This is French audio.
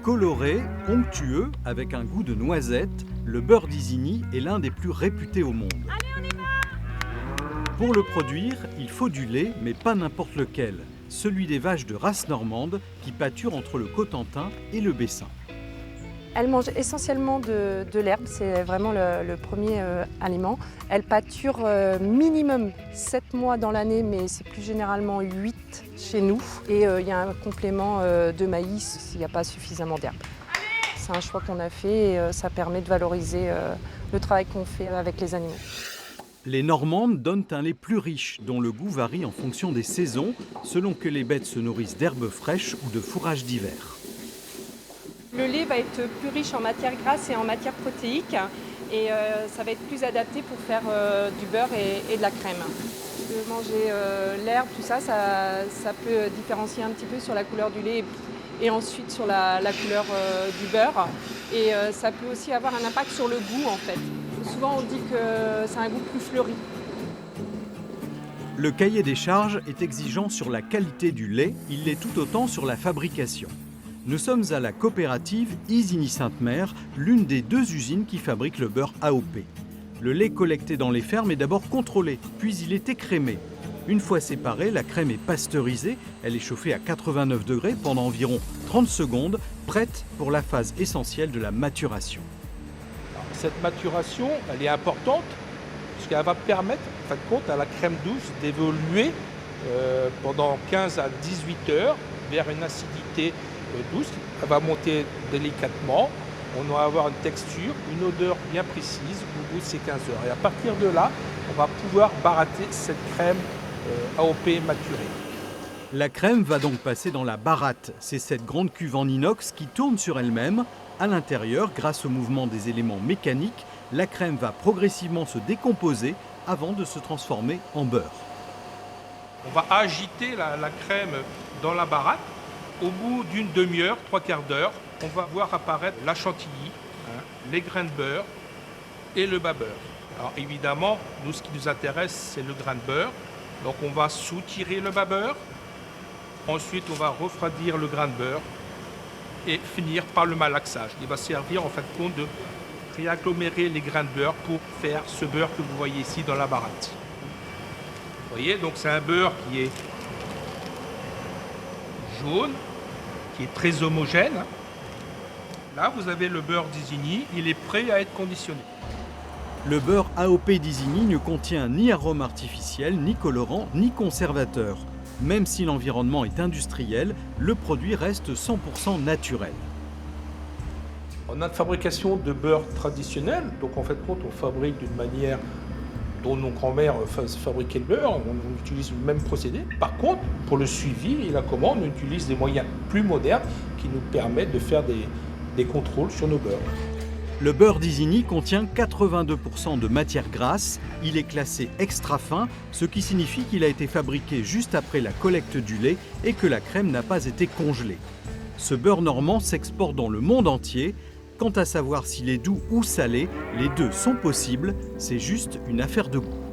Coloré, onctueux, avec un goût de noisette, le beurre d'Isigny est l'un des plus réputés au monde. Pour le produire, il faut du lait, mais pas n'importe lequel. Celui des vaches de race normande qui pâturent entre le Cotentin et le Bessin. Elle mange essentiellement de l'herbe, c'est vraiment le premier aliment. Elle pâture minimum 7 mois dans l'année, mais c'est plus généralement 8 chez nous. Et il y a un complément de maïs s'il n'y a pas suffisamment d'herbe. C'est un choix qu'on a fait et ça permet de valoriser le travail qu'on fait avec les animaux. Les Normandes donnent un lait plus riche, dont le goût varie en fonction des saisons, selon que les bêtes se nourrissent d'herbes fraîches ou de fourrage d'hiver. Le lait va être plus riche en matière grasse et en matière protéique et ça va être plus adapté pour faire du beurre et de la crème. De manger l'herbe, tout ça, ça peut différencier un petit peu sur la couleur du lait et ensuite sur la couleur du beurre. Et ça peut aussi avoir un impact sur le goût en fait. Souvent on dit que c'est un goût plus fleuri. Le cahier des charges est exigeant sur la qualité du lait, il l'est tout autant sur la fabrication. Nous sommes à la coopérative Isigny-Sainte-Mère, l'une des 2 usines qui fabriquent le beurre AOP. Le lait collecté dans les fermes est d'abord contrôlé, puis il est écrémé. Une fois séparée, la crème est pasteurisée, elle est chauffée à 89 degrés pendant environ 30 secondes, prête pour la phase essentielle de la maturation. Cette maturation, elle est importante, puisqu'elle va permettre, en fin de compte, à la crème douce d'évoluer pendant 15 à 18 heures vers une acidité douce. Elle va monter délicatement, on va avoir une texture, une odeur bien précise au bout de ces 15 heures. Et à partir de là, on va pouvoir barater cette crème AOP maturée. La crème va donc passer dans la baratte. C'est cette grande cuve en inox qui tourne sur elle-même. À l'intérieur, grâce au mouvement des éléments mécaniques, la crème va progressivement se décomposer avant de se transformer en beurre. On va agiter la crème dans la baratte. Au bout d'une demi-heure, 3/4 d'heure, on va voir apparaître la chantilly, les grains de beurre et le bas beurre. Alors évidemment, nous, ce qui nous intéresse, c'est le grain de beurre. Donc on va soutirer le bas beurre. Ensuite, on va refroidir le grain de beurre et finir par le malaxage. Il va servir en fin de compte de réagglomérer les grains de beurre pour faire ce beurre que vous voyez ici dans la baratte. Vous voyez, donc c'est un beurre qui est jaune, qui est très homogène. Là, vous avez le beurre d'Isigny, il est prêt à être conditionné. Le beurre AOP d'Isigny ne contient ni arôme artificiel, ni colorant, ni conservateur. Même si l'environnement est industriel, le produit reste 100% naturel. On a une fabrication de beurre traditionnel, donc en fait, quand on fabrique d'une manière dont nos grands-mères fabriquaient le beurre, on utilise le même procédé. Par contre, pour le suivi et la commande, on utilise des moyens plus modernes qui nous permettent de faire des contrôles sur nos beurres. Le beurre d'Isigny contient 82% de matière grasse. Il est classé extra fin, ce qui signifie qu'il a été fabriqué juste après la collecte du lait et que la crème n'a pas été congelée. Ce beurre normand s'exporte dans le monde entier. Quant à savoir s'il est doux ou salé, les deux sont possibles, c'est juste une affaire de goût.